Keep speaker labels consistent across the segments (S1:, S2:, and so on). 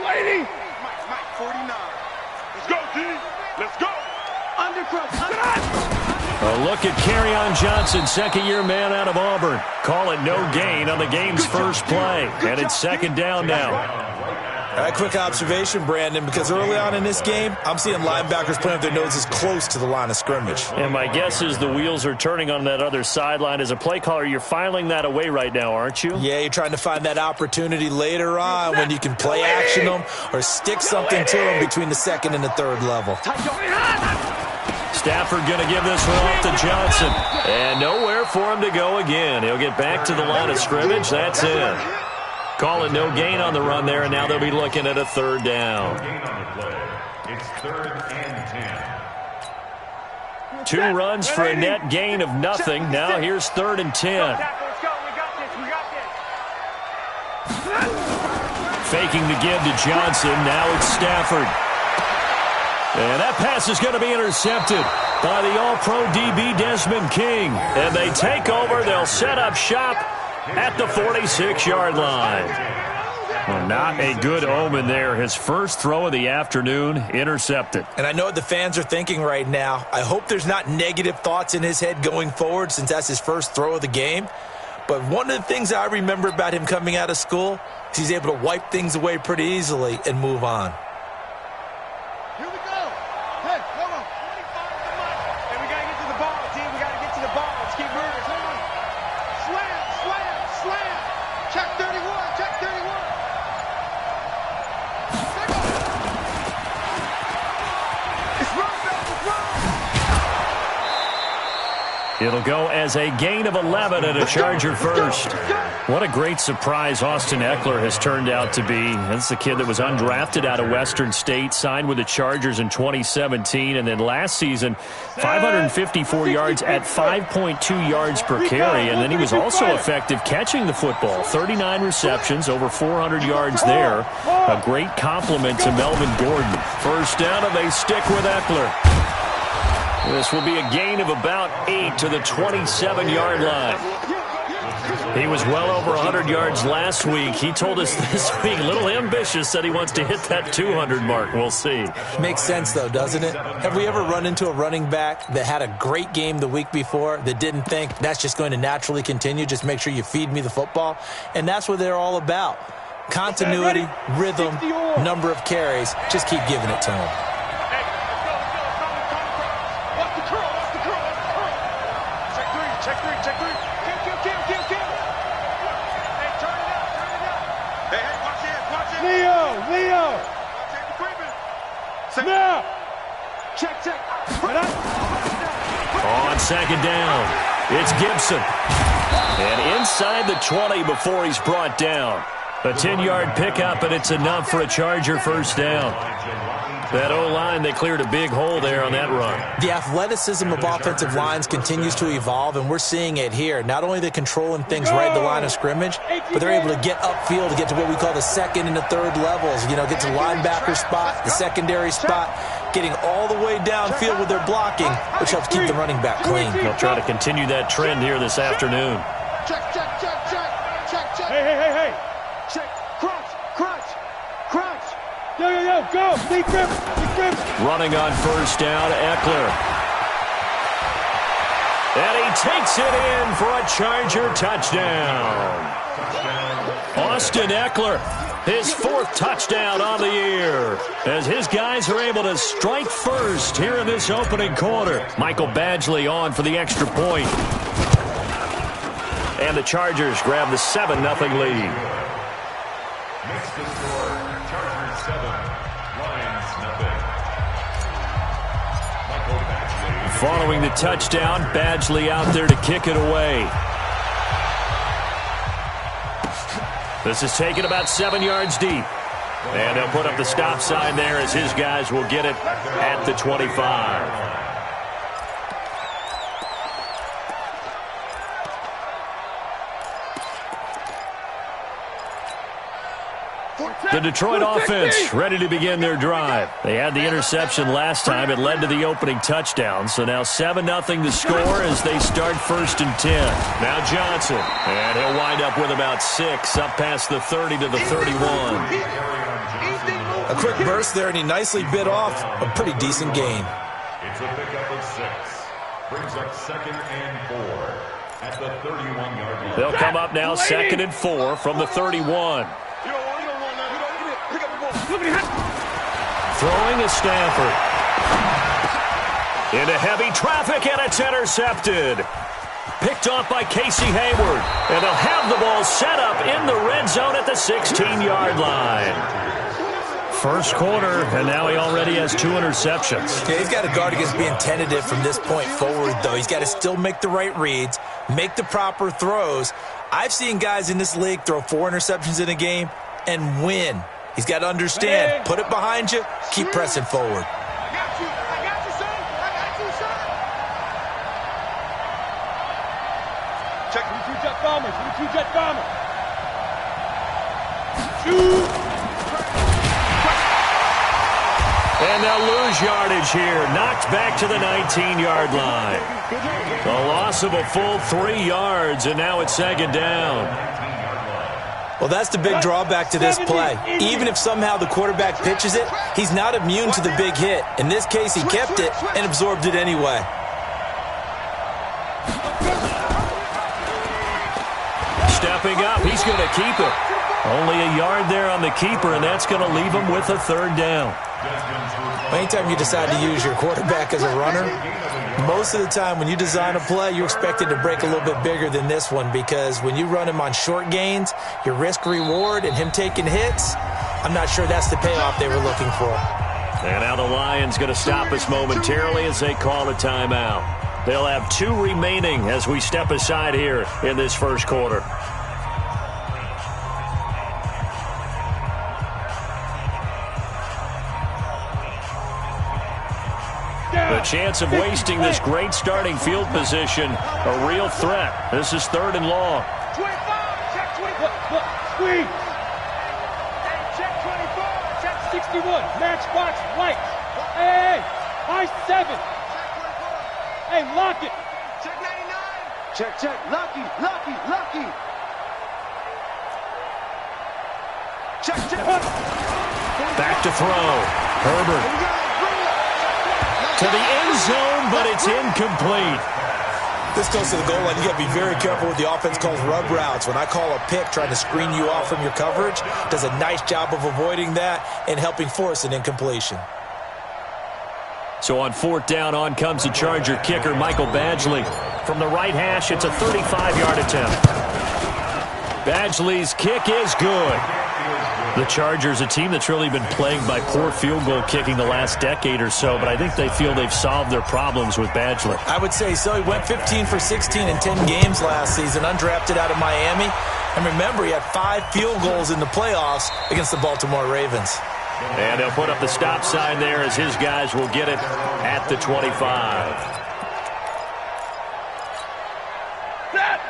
S1: lady.
S2: Mike, 49. Let's go, D. Let's go.
S3: A look at Kerryon Johnson, second-year man out of Auburn. Call it no gain on the game's first play. And it's second down now.
S4: A quick observation, Brandon, because early on in this game, I'm seeing linebackers playing with their noses close to the line of scrimmage.
S3: And my guess is the wheels are turning on that other sideline. As a play caller, you're filing that away right now, aren't you?
S4: Yeah, you're trying to find that opportunity later on when you can play action them or stick something to them between the second and the third level.
S3: Stafford going to give this one off to Johnson. And nowhere for him to go again. He'll get back to the line of scrimmage. That's it. Call it no gain on the run there, and now they'll be looking at a third down.
S5: It's 3rd and 10.
S3: 2 runs for a net gain of nothing. Now here's 3rd and 10. Faking the give to Johnson. Now it's Stafford. And that pass is going to be intercepted by the All-Pro DB Desmond King. And they take over. They'll set up shop at the 46-yard line. Well, not a good omen there. His first throw of the afternoon intercepted.
S4: And I know what the fans are thinking right now. I hope there's not negative thoughts in his head going forward since that's his first throw of the game. But one of the things I remember about him coming out of school is he's able to wipe things away pretty easily and move on.
S2: Here we go. Hey, hold on. 45 to the mic. Hey, we got to get to the ball, team. We got to get to the ball. Let's keep moving. Hold on. Slam, slam, slam. Check 31, check 31. It's run, it's run.
S3: It'll go as a gain of 11 and a Charger first. What a great surprise Austin Ekeler has turned out to be. That's the kid that was undrafted out of Western State, signed with the Chargers in 2017, and then last season, 554 yards at 5.2 yards per carry, and then he was also effective catching the football. 39 receptions, over 400 yards there. A great compliment to Melvin Gordon. First down, and they stick with Ekeler. This will be a gain of about 8 to the 27-yard line. He was well over 100 yards last week. He told us this week, a little ambitious, said he wants to hit that 200 mark. We'll see.
S4: Makes sense, though, doesn't it? Have we ever run into a running back that had a great game the week before that didn't think that's just going to naturally continue? Just make sure you feed me the football. And that's what they're all about. Continuity, rhythm, number of carries. Just keep giving it to him.
S2: Check three. Kill. Hey, turn it up. Hey, watch it.
S1: Leo.
S2: Check the equipment.
S1: Now.
S2: Check.
S3: On second down, it's Gibson. And inside the 20 before he's brought down. A 10-yard pickup, and it's enough for a Charger first down. That O-line, they cleared a big hole there on that run.
S4: The athleticism of offensive lines continues to evolve, and we're seeing it here. Not only are they controlling things right at the line of scrimmage, but they're able to get upfield to get to what we call the second and the third levels. You know, get to the linebacker spot, the secondary spot, getting all the way downfield with their blocking, which helps keep the running back clean.
S3: They'll try to continue that trend here this afternoon.
S2: Check.
S1: Hey.
S2: Check. Crunch.
S1: Yo, go. Deep grip.
S3: Running on first down, Ekeler. And he takes it in for a Charger touchdown. Austin Ekeler, his 4th touchdown on the year, as his guys are able to strike first here in this opening quarter. Michael Badgley on for the extra point. And the Chargers grab the 7-0 lead.
S5: Next to score, Chargers 7, Lions nothing. Michael Badgley.
S3: Following the touchdown, Badgley out there to kick it away. This is taken about 7 yards deep. And they'll put up the stop sign there as his guys will get it at the 25. The Detroit offense ready to begin their drive. They had the interception last time. It led to the opening touchdown. So now 7-0 to score as they start 1st and 10. Now Johnson. And he'll wind up with about 6 up past the 30 to the 31.
S4: A quick burst there, and he nicely bit off a pretty decent gain.
S5: It's a pickup of 6. Brings up 2nd and 4 at the 31-yard line.
S3: They'll come up now 2nd and 4 from the 31. Throwing is Stafford. Into heavy traffic, and it's intercepted. Picked off by Casey Hayward. And they'll have the ball set up in the red zone at the 16-yard line. First quarter, and now he already has 2 interceptions.
S4: Okay, he's got to guard against being tentative from this point forward, though. He's got to still make the right reads, make the proper throws. I've seen guys in this league throw 4 interceptions in a game and win. He's got to understand, put it behind you, keep pressing forward.
S2: I got you, son. I got you, son.
S1: Check. 2 jet bombers. 2 jet bombers. Shoot.
S3: And they'll lose yardage here. Knocked back to the 19-yard line. A loss of a full 3 yards, and now it's 2nd down.
S4: Well, that's the big drawback to this play. Even if somehow the quarterback pitches it, he's not immune to the big hit. In this case, he kept it and absorbed it anyway.
S3: Stepping up, he's going to keep it. Only a yard there on the keeper, and that's going to leave him with a 3rd down.
S4: Anytime you decide to use your quarterback as a runner, most of the time when you design a play, you expect it to break a little bit bigger than this one, because when you run him on short gains, your risk-reward and him taking hits, I'm not sure that's the payoff they were looking for.
S3: And now the Lions going to stop us momentarily as they call a timeout. They'll have 2 remaining as we step aside here in this first quarter. The chance of wasting this great starting field position, a real threat. This is 3rd and long.
S2: 25, check 24.
S1: Squeeze.
S2: Hey, check 24, check
S1: 61. Matchbox lights. Hey. High 7. Hey, lock it.
S2: Check 99.
S1: Check. Lucky.
S2: Check.
S3: Back to throw. Herbert to the end zone, but it's incomplete.
S4: This goes to the goal line. You got to be very careful with the offense calls rub routes. When I call a pick trying to screen you off from your coverage, does a nice job of avoiding that and helping force an incompletion.
S3: So on 4th down, on comes the Charger kicker, Michael Badgley. From the right hash, it's a 35-yard attempt. Badgley's kick is good. The Chargers, a team that's really been plagued by poor field goal kicking the last decade or so, but I think they feel they've solved their problems with Badgley.
S4: I would say so. He went 15 for 16 in 10 games last season, undrafted out of Miami. And remember, he had 5 field goals in the playoffs against the Baltimore Ravens.
S3: And they'll put up the stop sign there as his guys will get it at the 25.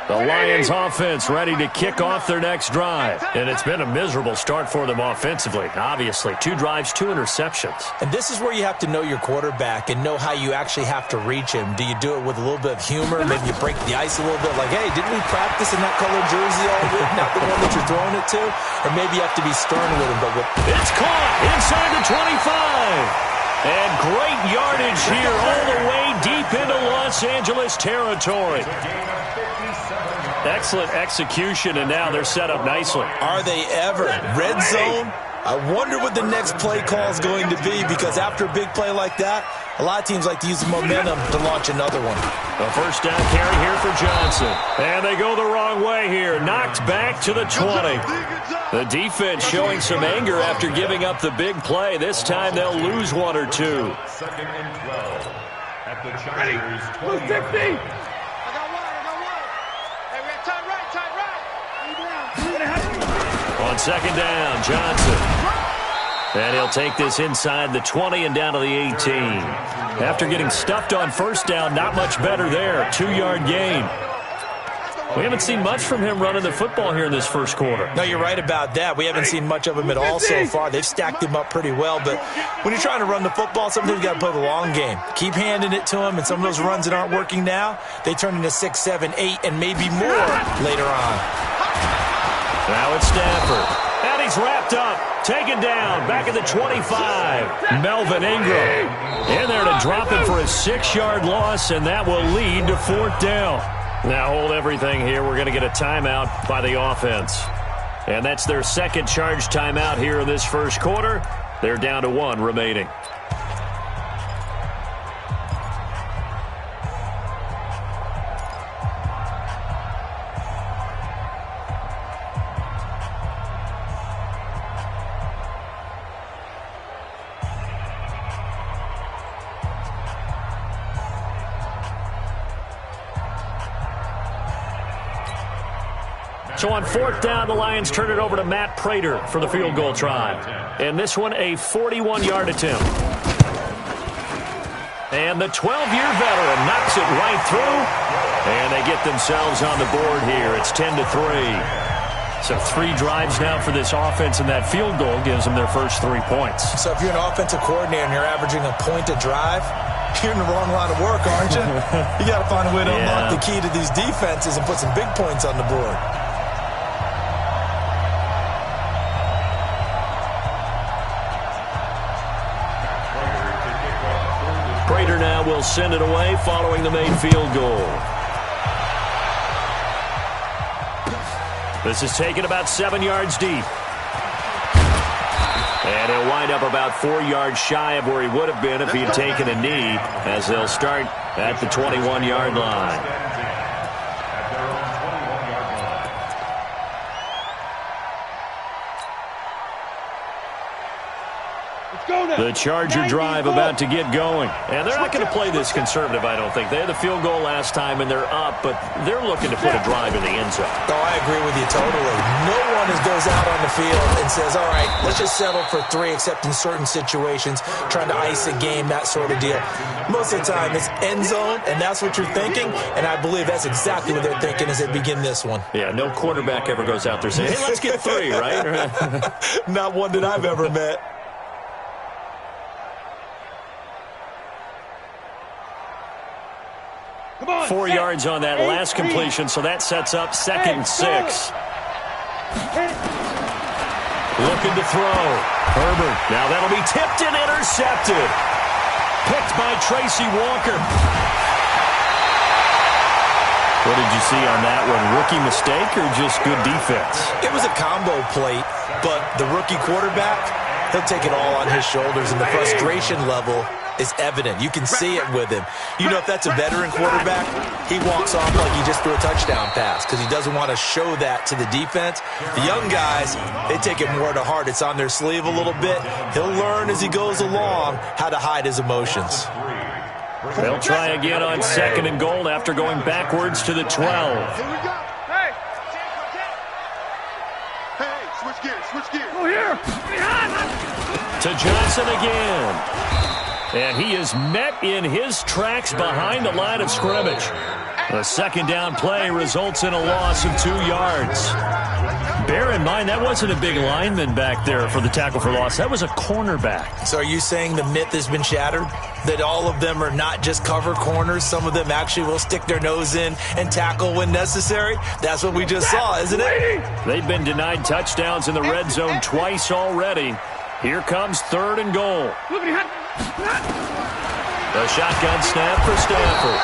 S3: The Lions offense ready to kick off their next drive. And it's been a miserable start for them offensively. Obviously, 2 drives, 2 interceptions.
S4: And this is where you have to know your quarterback and know how you actually have to reach him. Do you do it with a little bit of humor? Maybe you break the ice a little bit, like, hey, didn't we practice in that colored jersey all week? Not the one that you're throwing it to? Or maybe you have to be stern with him. But
S3: it's caught inside the 25. And great yardage here all the way deep into Los Angeles territory. Excellent execution, and now they're set up nicely.
S4: Are they ever? Red zone? I wonder what the next play call is going to be, because after a big play like that, a lot of teams like to use the momentum to launch another one.
S3: A 1st down carry here for Johnson. And they go the wrong way here. Knocked back to the 20. The defense showing some anger after giving up the big play. This time they'll lose 1 or 2.
S5: 2nd and 12 at the Chargers 20.
S3: On 2nd down, Johnson. And he'll take this inside the 20 and down to the 18. After getting stuffed on 1st down, not much better there. 2-yard gain. We haven't seen much from him running the football here in this first quarter.
S4: No, you're right about that. We haven't seen much of him at all so far. They've stacked him up pretty well, but when you're trying to run the football, sometimes you got to play the long game. Keep handing it to him, and some of those runs that aren't working now, they turn into 6, 7, 8, and maybe more later on.
S3: Now it's Stafford. And And he's wrapped up. Taken down. Back at the 25. Melvin Ingram in there to drop it for a 6-yard loss, and that will lead to 4th down. Now hold everything here. We're going to get a timeout by the offense. And that's their second charge timeout here in this first quarter. They're down to 1 remaining. So on 4th down, the Lions turn it over to Matt Prater for the field goal try. And this one, a 41-yard attempt. And the 12-year veteran knocks it right through. And they get themselves on the board here. It's 10-3. So 3 drives now for this offense, and that field goal gives them their first 3 points.
S4: So if you're an offensive coordinator and you're averaging a point a drive, you're in the wrong line of work, aren't you? You got to find a way to unlock the key to these defenses and put some big points on the board.
S3: Prater now will send it away following the made field goal. This is taken about 7 yards deep. And he'll wind up about 4 yards shy of where he would have been if he had taken a knee, as they'll start at the 21-yard line. The Charger drive about to get going. And they're not going to play this conservative, I don't think. They had the field goal last time, and they're up, but they're looking to put a drive in the end zone.
S4: Oh, I agree with you totally. No one goes out on the field and says, all right, let's just settle for 3, except in certain situations, trying to ice a game, that sort of deal. Most of the time, it's end zone, and that's what you're thinking, and I believe that's exactly what they're thinking as they begin this one.
S3: Yeah, no quarterback ever goes out there saying, hey, let's get 3, right?
S4: Not one that I've ever met.
S3: On, 4 yards on that last completion, so that sets up 2nd and 6. Looking to throw. Herbert. Now that'll be tipped and intercepted. Picked by Tracy Walker. What did you see on that one? Rookie mistake or just good defense?
S4: It was a combo plate, but the rookie quarterback, he'll take it all on his shoulders, and the frustration level is evident. You can see it with him. You know, if that's a veteran quarterback, he walks off like he just threw a touchdown pass because he doesn't want to show that to the defense. The young guys, they take it more to heart. It's on their sleeve a little bit. He'll learn as he goes along how to hide his emotions.
S3: They'll try again on 2nd and goal after going backwards to the 12.
S2: Here we go. Hey, switch gears.
S1: Go here.
S3: To Johnson again. And he is met in his tracks behind the line of scrimmage. The 2nd down play results in a loss of 2 yards. Bear in mind, that wasn't a big lineman back there for the tackle for loss. That was a cornerback.
S4: So are you saying the myth has been shattered? That all of them are not just cover corners? Some of them actually will stick their nose in and tackle when necessary? That's what we just saw, isn't it?
S3: They've been denied touchdowns in the red zone twice already. Here comes 3rd and goal. The shotgun snap for Stafford.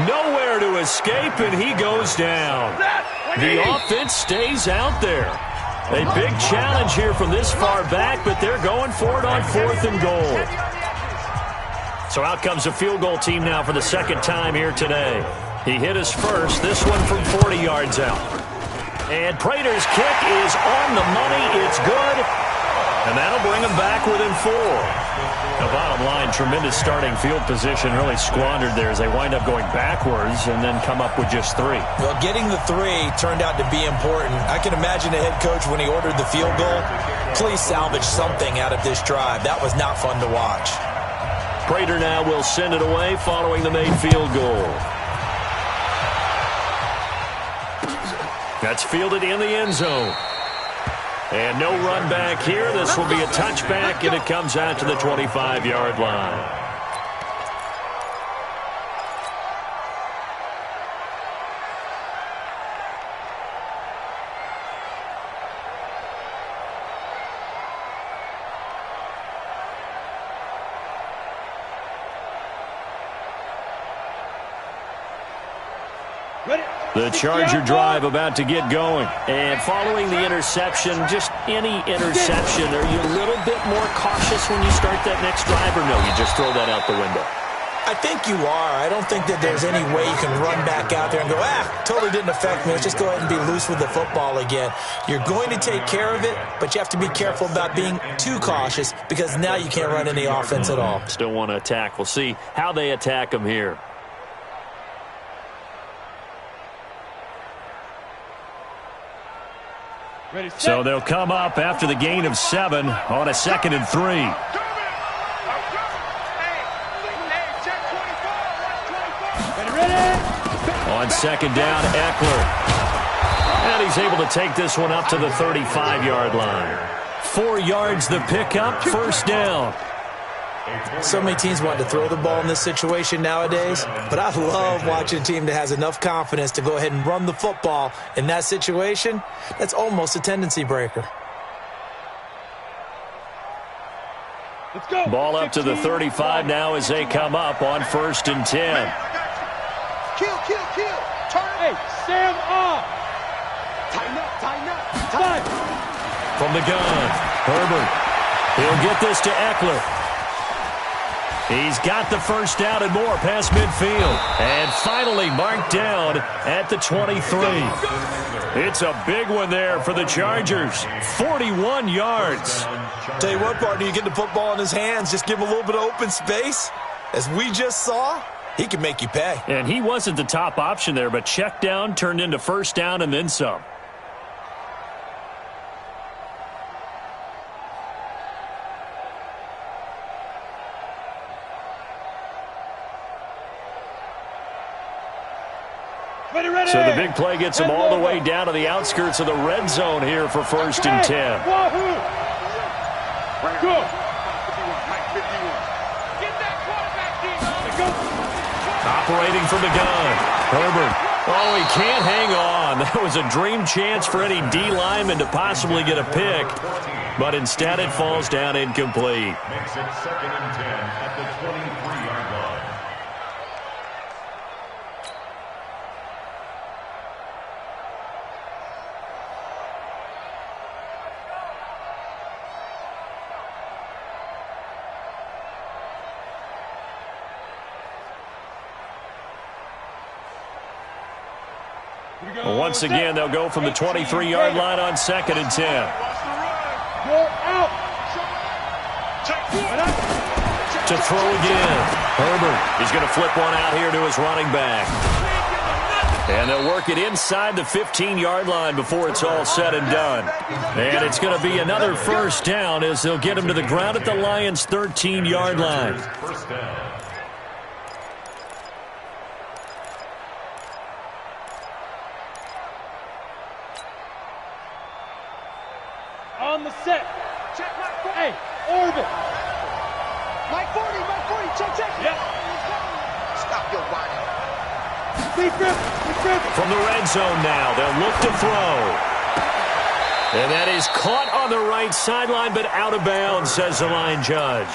S3: Nowhere to escape, and he goes down. The offense stays out there. A big challenge here from this far back, but they're going for it on 4th and goal. So out comes a field goal team now for the 2nd time here today. He hit his first, this one from 40 yards out. And Prater's kick is on the money. It's good. And that'll bring him back within 4. The bottom line, tremendous starting field position, really squandered there as they wind up going backwards and then come up with just 3.
S4: Well, getting the 3 turned out to be important. I can imagine the head coach when he ordered the field goal, please salvage something out of this drive. That was not fun to watch.
S3: Prater now will send it away following the made field goal. That's fielded in the end zone. And no run back here. This will be a touchback, and it comes out to the 25-yard line. The Charger drive about to get going. And following the interception, just any interception, are you a little bit more cautious when you start that next drive, or no, you just throw that out the window?
S4: I think you are. I don't think that there's any way you can run back out there and go, totally didn't affect me. Let's just go ahead and be loose with the football again. You're going to take care of it, but you have to be careful about being too cautious because now you can't run any offense at all.
S3: Still want to attack. We'll see how they attack them here. So they'll come up after the gain of 7 on a 2nd and 3. On 2nd down, Eckler. And he's able to take this one up to the 35-yard line. 4 yards the pickup, 1st down.
S4: So many teams want to throw the ball in this situation nowadays, but I love watching a team that has enough confidence to go ahead and run the football in that situation. That's almost a tendency breaker.
S1: Let's go.
S3: Ball up to the 35 now as they come up on 1st and 10.
S2: Kill. Turn.
S1: Hey, Sam off.
S2: Tighten up.
S1: Five.
S3: From the gun, Herbert. He'll get this to Eckler. He's got the 1st down and more past midfield. And finally marked down at the 23. It's a big one there for the Chargers. 41 yards.
S4: Tell you what, partner, you get the football in his hands, just give him a little bit of open space. As we just saw, he can make you pay.
S3: And he wasn't the top option there, but check down turned into 1st down and then some. So the big play gets them all the way down to the outskirts of the red zone here for 1st and 10.
S1: Go.
S3: Operating from the gun, Herbert. Oh, he can't hang on. That was a dream chance for any D lineman to possibly get a pick, but instead it falls down incomplete.
S5: Makes it 2nd and 10 at the 23-yard line.
S3: Once again, they'll go from the 23-yard line on 2nd and 10.
S1: Go out.
S3: To throw again. Herbert is going to flip one out here to his running back. And they'll work it inside the 15-yard line before it's all said and done. And it's going to be another 1st down as they'll get him to the ground at the Lions' 13-yard line.
S5: 1st down.
S1: On the set.
S2: Check Mike 40.
S1: Hey, orbit.
S2: Mike 40. Check.
S1: Yep.
S2: Stop your whining.
S1: Be grip.
S3: From the red zone now, they'll look to throw. And that is caught on the right sideline, but out of bounds, says the line judge.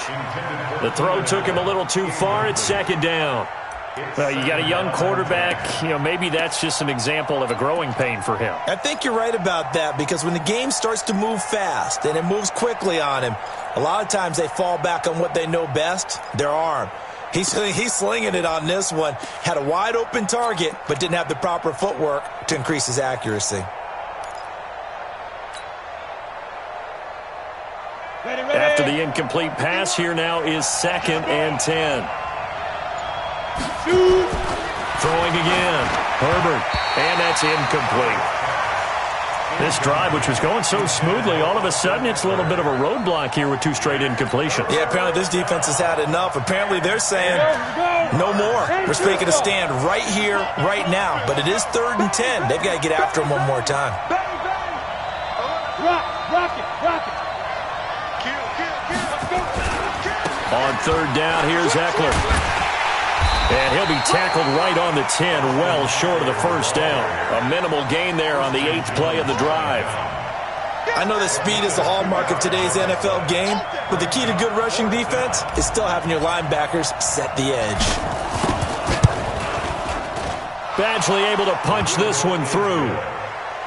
S3: The throw took him a little too far. It's 2nd down. Well, you got a young quarterback. Maybe that's just an example of a growing pain for him.
S4: I think you're right about that because when the game starts to move fast and it moves quickly on him, a lot of times they fall back on what they know best, their arm. He's slinging it on this one. Had a wide open target, but didn't have the proper footwork to increase his accuracy.
S1: Ready.
S3: After the incomplete pass, here now is 2nd and 10.
S1: Shoot.
S3: Throwing again. Herbert. And that's incomplete. This drive, which was going so smoothly, all of a sudden it's a little bit of a roadblock here with 2 straight incompletions.
S4: Yeah, apparently this defense has had enough. Apparently they're saying no more. We're making a stand right here, right now. But it is 3rd and 10. They've got to get after him one more time.
S1: Rock it.
S3: On 3rd down, here's Eckler. And he'll be tackled right on the 10, well short of the 1st down. A minimal gain there on the 8th play of the drive.
S4: I know that speed is the hallmark of today's NFL game, but the key to good rushing defense is still having your linebackers set the edge.
S3: Badgley able to punch this one through.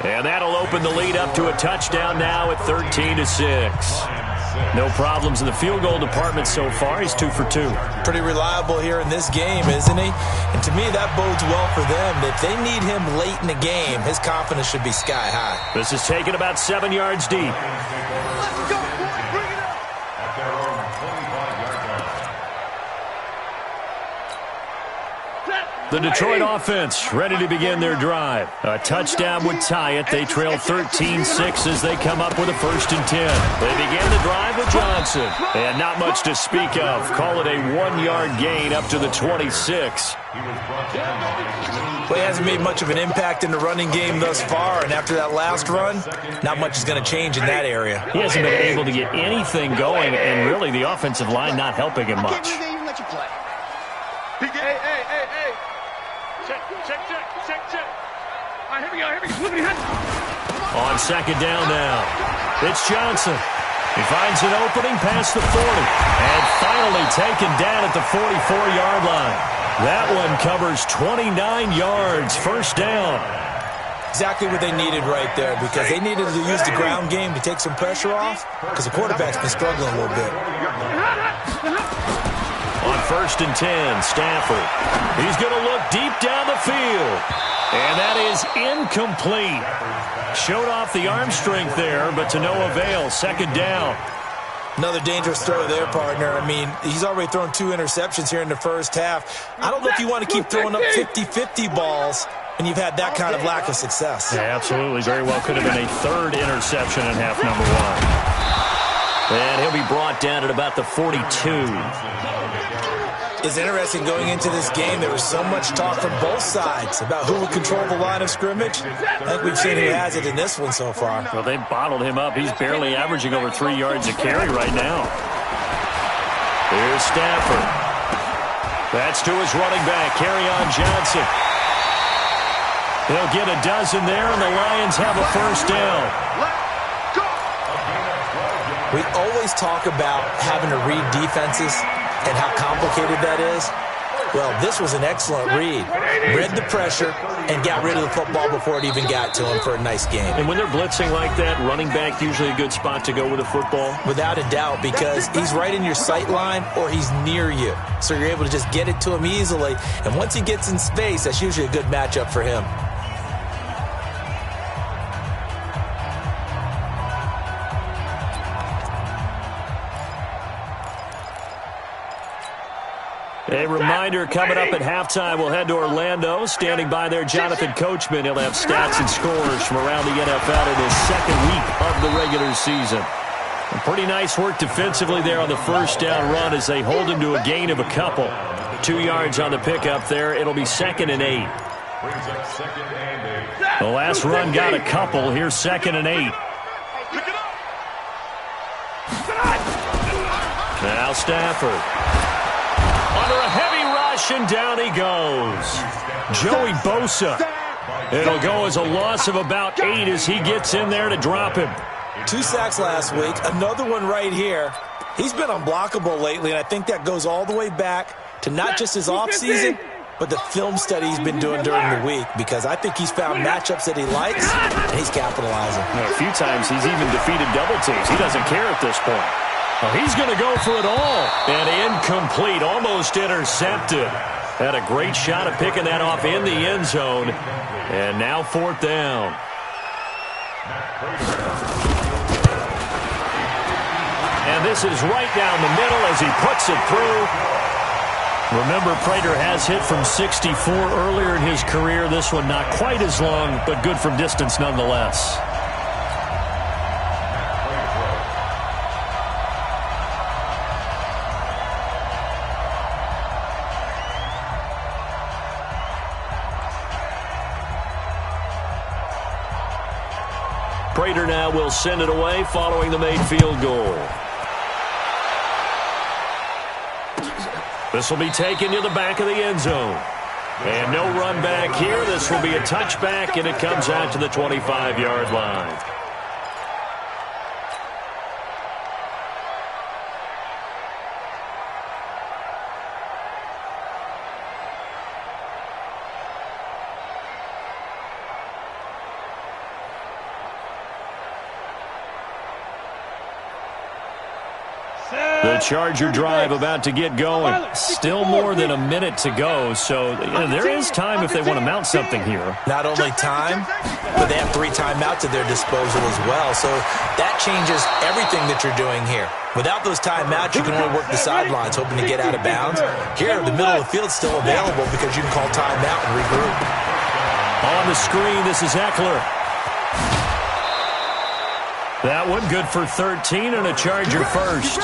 S3: And that'll open the lead up to a touchdown now at 13-6. No problems in the field goal department so far. He's 2 for 2.
S4: Pretty reliable here in this game, isn't he? And to me, that bodes well for them. If they need him late in the game, his confidence should be sky high.
S3: This is taken about 7 yards deep.
S2: Let's go, boys. Bring it up.
S5: At their own 25-yard line.
S3: The Detroit offense ready to begin their drive. A touchdown would tie it. They trail 13-6 as they come up with a 1st and 10. They begin the drive with Johnson. And not much to speak of. Call it a 1-yard gain up to the 26.
S4: Well, he hasn't made much of an impact in the running game thus far, and after that last run, not much is going to change in that area.
S3: He hasn't been able to get anything going, and really the offensive line not helping him much.
S2: They even let you play. Hey. Check. All right, here we go. Look at him.
S3: On 2nd down now, it's Johnson. He finds an opening past the 40, and finally taken down at the 44-yard line. That one covers 29 yards, 1st down.
S4: Exactly what they needed right there, because they needed to use the ground game to take some pressure off, because the quarterback's been struggling a little bit.
S3: On 1st and 10, Stafford. He's going to look deep down the field. And that is incomplete. Showed off the arm strength there, but to no avail. 2nd down.
S4: Another dangerous throw there, partner. I mean, he's already thrown 2 interceptions here in the first half. I don't know if you want to keep throwing up 50-50 balls when you've had that kind of lack of success.
S3: Yeah, absolutely. Very well could have been a 3rd interception in half number 1. And he'll be brought down at about the 42.
S4: It's interesting going into this game. There was so much talk from both sides about who would control the line of scrimmage. I think we've seen who has it in this one so far.
S3: Well, they bottled him up. He's barely averaging over 3 yards a carry right now. Here's Stafford. That's to his running back, Kerryon Johnson. He'll get a dozen there, and the Lions have a 1st down.
S4: We always talk about having to read defenses and how complicated that is. Well, this was an excellent read. Read the pressure and got rid of the football before it even got to him for a nice game.
S3: And when they're blitzing like that, running back usually a good spot to go with the football?
S4: Without a doubt, because he's right in your sight line or he's near you. So you're able to just get it to him easily. And once he gets in space, that's usually a good matchup for him.
S3: A reminder coming up at halftime, we'll head to Orlando. Standing by there, Jonathan Coachman. He'll have stats and scores from around the NFL in his 2nd week of the regular season. And pretty nice work defensively there on the 1st down run as they hold him to a gain of a couple. 2 yards on the pickup there. It'll be 2nd and 8. The last run got a couple. Here's 2nd and 8. Now Stafford. Under a heavy rush, and down he goes. Joey Bosa. It'll go as a loss of about 8 as he gets in there to drop him.
S4: 2 sacks last week, another one right here. He's been unblockable lately, and I think that goes all the way back to not just his offseason, but the film study he's been doing during the week, because I think he's found matchups that he likes, and he's capitalizing.
S3: A few times he's even defeated double teams. He doesn't care at this point. Well, he's going to go for it all. And incomplete, almost intercepted. Had a great shot at picking that off in the end zone. And now 4th down. And this is right down the middle as he puts it through. Remember, Prater has hit from 64 earlier in his career. This one not quite as long, but good from distance nonetheless. Prater now will send it away following the made field goal. This will be taken to the back of the end zone. And no run back here. This will be a touchback, and it comes out to the 25-yard line. The Charger drive about to get going. Still more than a minute to go, so there is time if they want to mount something here.
S4: Not only time, but they have 3 timeouts at their disposal as well, so that changes everything that you're doing here. Without those timeouts, you can only work the sidelines, hoping to get out of bounds. Here, the middle of the field is still available because you can call timeout and regroup.
S3: On the screen, this is Eckler. That one good for 13 and a Charger first.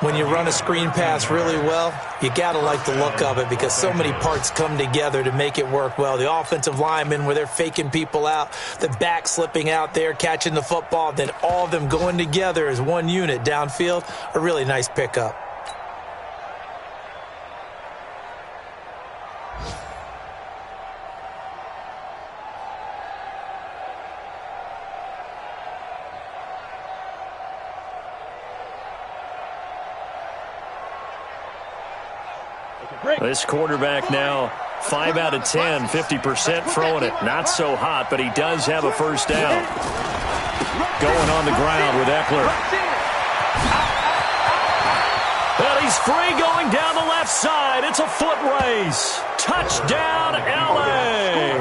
S4: When you run a screen pass really well, you got to like the look of it because so many parts come together to make it work well. The offensive linemen, where they're faking people out, the back slipping out there, catching the football, then all of them going together as one unit downfield, a really nice pickup.
S3: This quarterback now 5 out of 10, 50% throwing it. Not so hot, but he does have a first down. Going on the ground with Eckler. And he's free going down the left side. It's a foot race. Touchdown, L.A.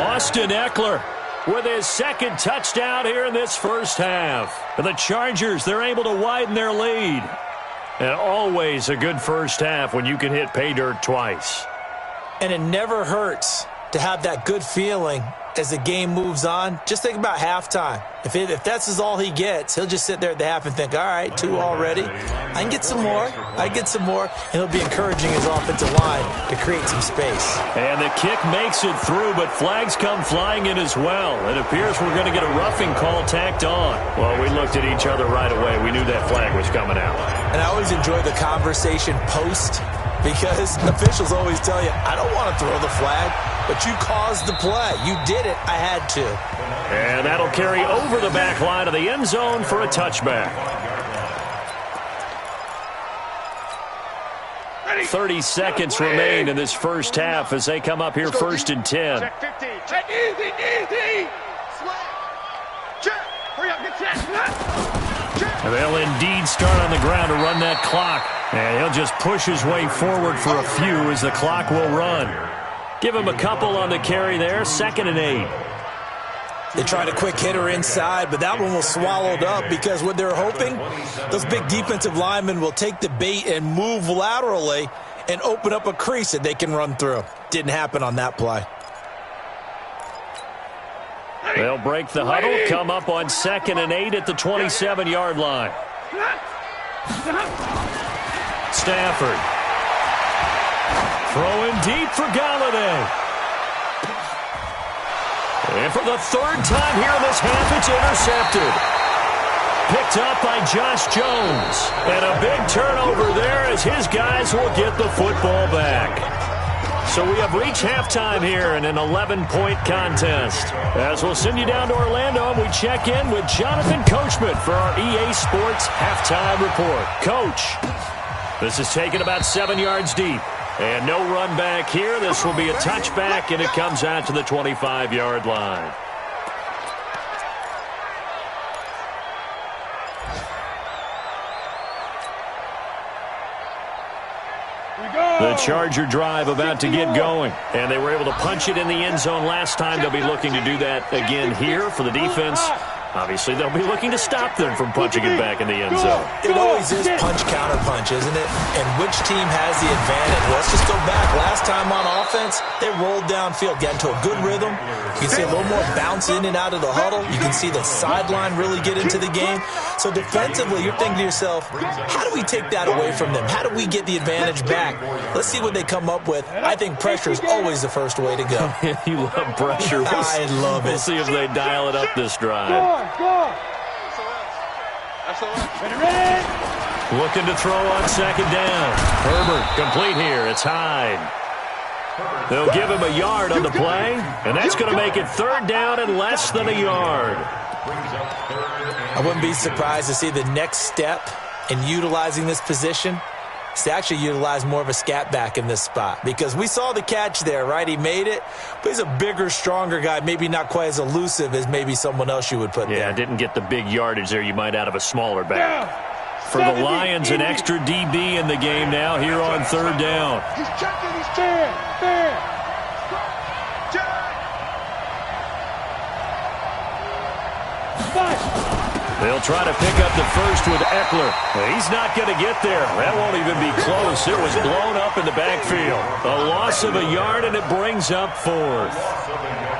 S3: Austin Eckler with his second touchdown here in this first half. And the Chargers, they're able to widen their lead. And always a good first half when you can hit pay dirt twice.
S4: And it never hurts to have that good feeling as the game moves on. Just think about halftime. If that's all he gets, he'll just sit there at the half and think, all right, 2 already. I can get some more. And he'll be encouraging his offensive line to create some space.
S3: And the kick makes it through, but flags come flying in as well. It appears we're going to get a roughing call tacked on. Well, we looked at each other right away. We knew that flag was coming out.
S4: And I always enjoy the conversation post because officials always tell you, I don't want to throw the flag, but you caused the play. You did it. I had to.
S3: And that'll carry over the back line of the end zone for a touchback. 30 seconds remain in this first half as they come up here 1st and 10.
S2: Check 50. Check easy. Check. Hurry up, get check.
S3: They'll indeed start on the ground to run that clock. And he'll just push his way forward for a few as the clock will run. Give him a couple on the carry there. 2nd and 8.
S4: They tried a quick hitter inside, but that one was swallowed up because what they're hoping, those big defensive linemen will take the bait and move laterally and open up a crease that they can run through. Didn't happen on that play.
S3: They'll break the huddle, come up on 2nd and 8 at the 27-yard line. Stafford. Throwing deep for Galladay. And for the 3rd time here in this half, it's intercepted. Picked up by Josh Jones. And a big turnover there as his guys will get the football back. So we have reached halftime here in an 11-point contest. As we'll send you down to Orlando, and we check in with Jonathan Coachman for our EA Sports Halftime Report. Coach, this is taken about 7 yards deep. And no run back here. This will be a touchback, and it comes out to the 25-yard line. The Charger drive about to get going. And they were able to punch it in the end zone last time. They'll be looking to do that again here for the defense. Obviously, they'll be looking to stop them from punching it back in the end zone.
S4: It always is punch-counter-punch, isn't it? And which team has the advantage? Let's just go back. Last time on offense, they rolled downfield, got into a good rhythm. You can see a little more bounce in and out of the huddle. You can see the sideline really get into the game. So defensively, you're thinking to yourself, how do we take that away from them? How do we get the advantage back? Let's see what they come up with. I think pressure is always the first way to go.
S3: You love pressure.
S4: I love it.
S3: We'll see if they dial it up this drive. Looking to throw on 2nd down. Herbert complete here. It's Hyde. They'll give him a yard on the play, and that's going to make it 3rd down and less than a yard.
S4: I wouldn't be surprised to see the next step in utilizing this position is to actually utilize more of a scat back in this spot. Because we saw the catch there, right? He made it, but he's a bigger, stronger guy, maybe not quite as elusive as maybe someone else you would put there.
S3: Yeah, didn't get the big yardage there you might out of a smaller back. For the Lions, an extra DB in the game now here on third down.
S2: He's checking, he's checking.
S3: They'll try to pick up the first with Eckler. He's not going to get there. That won't even be close. It was blown up in the backfield. A loss of a yard, and it brings up fourth.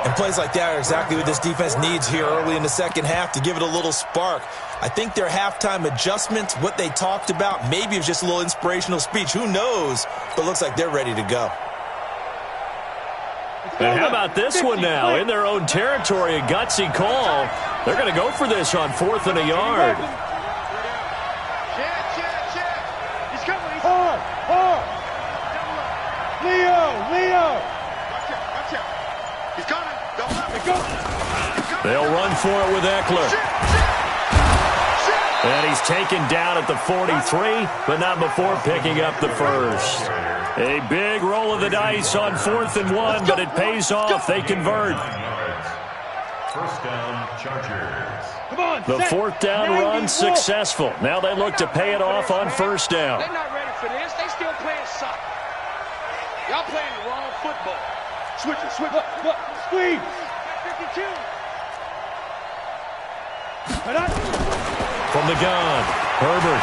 S4: And plays like that are exactly what this defense needs here early in the second half to give it a little spark. I think their halftime adjustments, what they talked about, maybe it was just a little inspirational speech. Who knows? But it looks like they're ready to go.
S3: And how about this one now? In their own territory, a gutsy call. They're going to go for this on 4th and a yard.
S2: He's coming.
S1: Hard. Leo.
S2: Watch out. He's coming. Double up.
S3: They'll run for it with Eckler. And he's taken down at the 43, but not before picking up the first. A big roll of the dice on 4th and 1, but it pays off. They convert.
S5: First down, Chargers.
S1: Come on,
S3: The 4th down run successful. Now they look to pay it off on first down.
S2: They're not ready for this. They still playing soccer. Y'all playing the wrong football. Switch it.
S1: Look, squeeze.
S2: 52.
S3: From the gun, Herbert.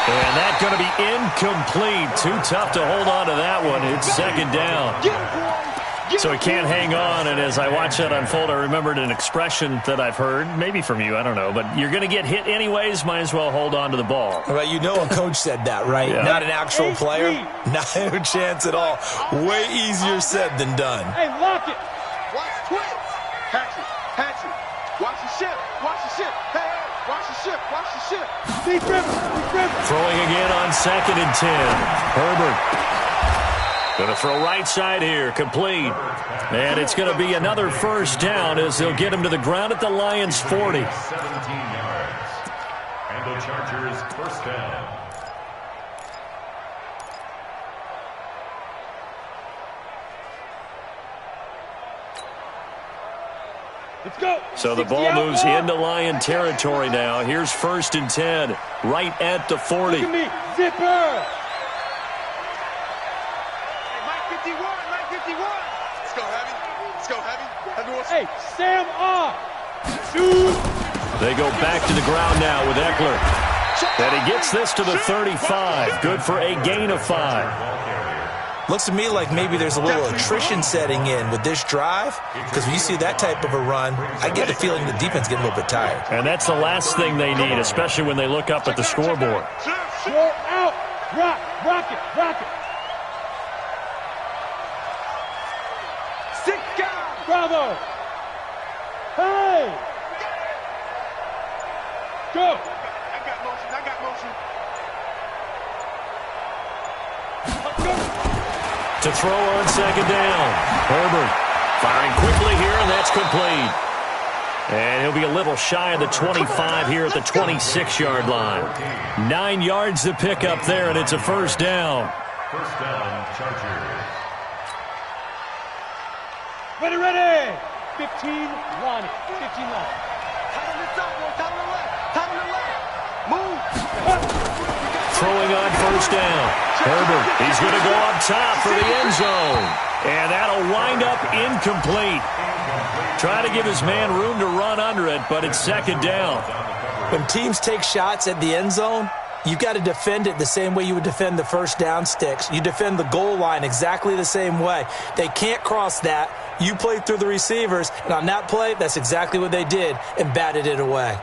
S3: And that's going to be incomplete. Too tough to hold on to that one. It's second down. So he can't hang on, and as I watch that unfold, I remembered an expression that I've heard, maybe from you, I don't know, but you're going to get hit anyways, might as well hold on to the ball.
S4: Right, you know a coach said that, right?
S3: Yeah.
S4: Not an actual player. Not a chance at all. Way easier said than done.
S1: Hey, lock it.
S2: Watch twins. Hatchet. Watch the ship. Hey, watch the ship.
S1: Be driven.
S3: Throwing again on 2nd and 10. Herbert. Going to throw right side here, complete. And it's going to be another first down as they'll get him to the ground at the Lions' 40.
S5: 17 yards. And the Chargers first down.
S1: Let's go.
S3: So the ball moves into Lion territory now. Here's 1st and 10, right at the 40.
S1: Look at me. Zipper.
S2: Mike 51. Let's go heavy.
S1: Hey, Sam off. Shoot.
S3: They go back to the ground now with Eckler. And he gets this to the 35. Good for a gain of 5.
S4: Looks to me like maybe there's a little attrition setting in with this drive, because when you see that type of a run, I get the feeling the defense getting a little bit tired.
S3: And that's the last thing they need, especially when they look up at the scoreboard.
S1: Short out. Rock it.
S2: Sit down.
S1: Bravo. Hey. Go.
S2: I got motion.
S3: To throw on 2nd down. Herbert firing quickly here, and that's complete. And he'll be a little shy of the 25 here at the 26-yard line. 9 yards to pick up there, and it's a first down.
S5: First down, Chargers.
S1: Ready. 15 line. 15 line.
S2: Top of the left. Move.
S3: Throwing on first down. Herbert, he's going to go up top for the end zone. And that'll wind up incomplete. Trying to give his man room to run under it, but it's second down.
S4: When teams take shots at the end zone, you've got to defend it the same way you would defend the first down sticks. You defend the goal line exactly the same way. They can't cross that. You play through the receivers, and on that play, that's exactly what they did and batted it away.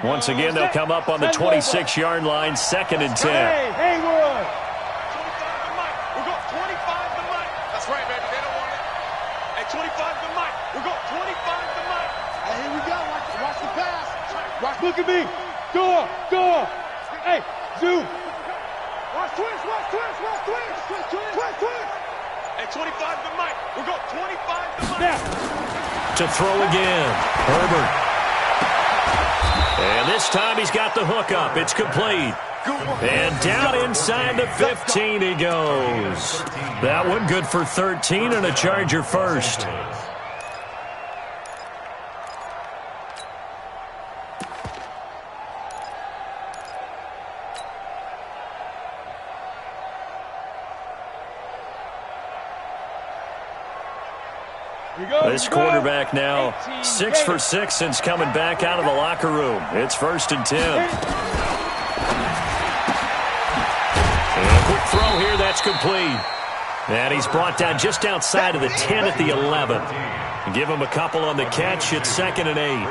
S3: Once again, they'll come up on the 26-yard line, 2nd and 10.
S1: Hey, Haywood.
S2: 25 to Mike. We're going 25 to Mike. That's right, baby. They don't want it. Hey, 25 to Mike. We're going 25 to Mike. Hey, here we go. Watch the pass.
S1: Look at me. Go. Hey, zoom.
S2: Watch twins. Hey, 25 to Mike. We'll go 25 to Mike.
S1: Snap.
S3: To throw again. Herbert. And this time he's got the hook up. It's complete. And down inside the 15 he goes. That one good for 13 and a Charger first. This quarterback now 6 for 6 since coming back out of the locker room. It's 1st and 10. And a quick throw here, that's complete. And he's brought down just outside of the 10 at the 11. Give him a couple on the catch. It's 2nd and 8.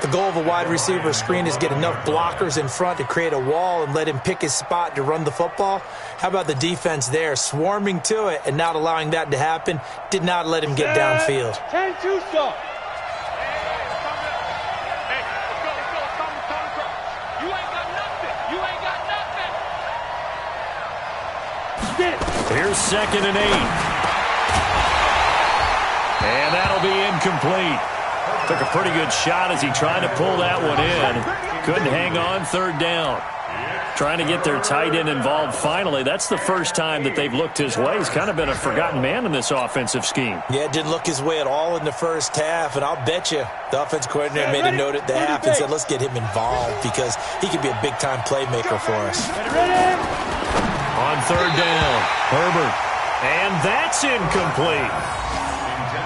S4: The goal of a wide receiver screen is get enough blockers in front to create a wall and let him pick his spot to run the football. How about the defense there, swarming to it and not allowing that to happen? Did not let him get downfield.
S1: 10-2 stop.
S2: Hey, let's go. Come across. You ain't got nothing. You ain't got nothing.
S3: Here's 2nd and 8. And that'll be incomplete. Took a pretty good shot as he tried to pull that one in. Couldn't hang on, 3rd down. Trying to get their tight end involved finally. That's the first time that they've looked his way. He's kind of been a forgotten man in this offensive scheme.
S4: Yeah, it didn't look his way at all in the first half, and I'll bet you the offense coordinator made a note at the half and said, let's get him involved because he could be a big-time playmaker for us.
S3: On 3rd down, Herbert. And that's incomplete.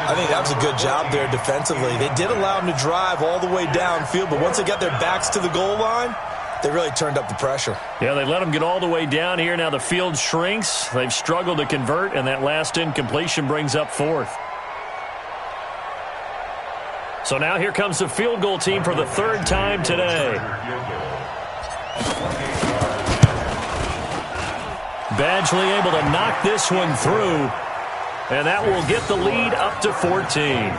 S4: I think that was a good job there defensively. They did allow him to drive all the way downfield, but once they got their backs to the goal line, they really turned up the pressure.
S3: Yeah, they let him get all the way down here. Now the field shrinks. They've struggled to convert, and that last incompletion brings up 4th. So now here comes the field goal team for the 3rd time today. Badgley able to knock this one through. And that will get the lead up to 14.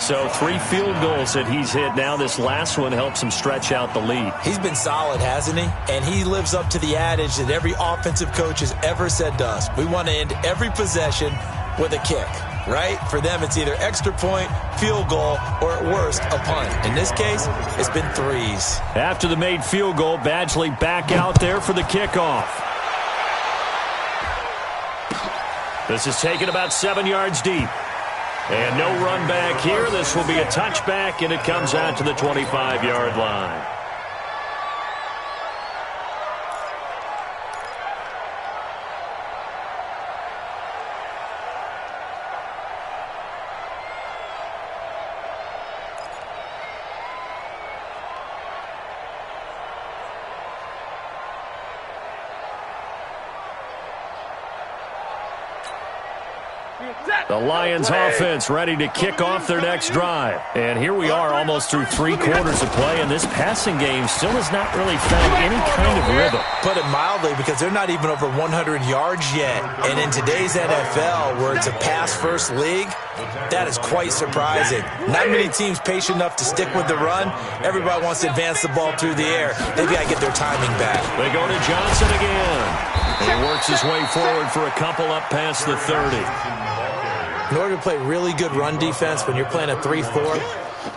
S3: So 3 field goals that he's hit now. This last one helps him stretch out the lead.
S4: He's been solid, hasn't he? And he lives up to the adage that every offensive coach has ever said to us. We want to end every possession with a kick, right? For them, it's either extra point, field goal, or at worst, a punt. In this case, it's been 3s.
S3: After the made field goal, Badgley back out there for the kickoff. This is taken about 7 yards deep. And no run back here. This will be a touchback, and it comes out to the 25-yard line. The Lions offense ready to kick off their next drive. And here we are almost through 3 quarters of play, and this passing game still has not really found any kind of rhythm.
S4: Put it mildly, because they're not even over 100 yards yet. And in today's NFL, where it's a pass-first league, that is quite surprising. Not many teams patient enough to stick with the run. Everybody wants to advance the ball through the air. They've got to get their timing back.
S3: They go to Johnson again. And he works his way forward for a couple up past the 30.
S4: In order to play really good run defense when you're playing a 3-4,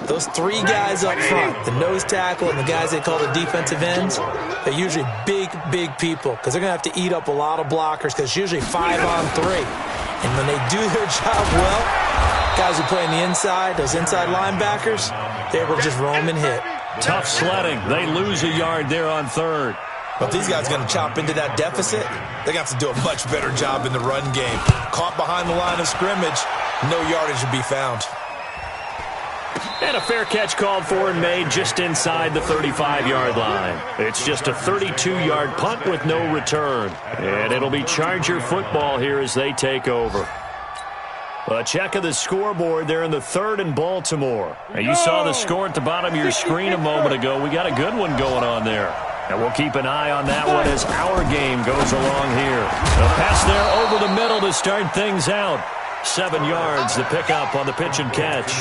S4: those 3 guys up front, the nose tackle and the guys they call the defensive ends, they're usually big people because they're going to have to eat up a lot of blockers because it's usually 5 on 3. And when they do their job well, guys who play on the inside, those inside linebackers, they're able to just roam and hit.
S3: Tough sledding. They lose a yard there on 3rd.
S4: But if these guys are going to chop into that deficit, they're going to have to do a much better job in the run game. Caught behind the line of scrimmage, no yardage to be found.
S3: And a fair catch called for and made just inside the 35-yard line. It's just a 32-yard punt with no return. And it'll be Charger football here as they take over. A check of the scoreboard there in the 3rd and Baltimore. Now you saw the score at the bottom of your screen a moment ago. We got a good one going on there. And we'll keep an eye on that one as our game goes along here. A pass there over the middle to start things out. 7 yards, the pickup on the pitch and catch.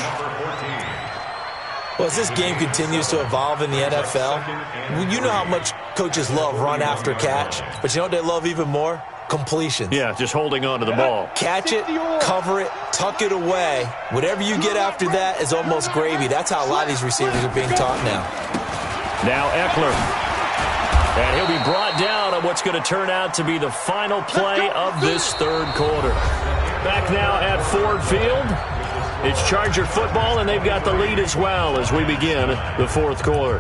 S4: Well, as this game continues to evolve in the NFL, you know how much coaches love run after catch, but you know what they love even more? completions.
S3: Yeah, just holding on to the ball.
S4: Catch it, cover it, tuck it away. Whatever you get after that is almost gravy. That's how a lot of these receivers are being taught now.
S3: Now Eckler. And he'll be brought down on what's going to turn out to be the final play of this third quarter. Back now at Ford Field. It's Charger football, and they've got the lead as well as we begin the fourth quarter.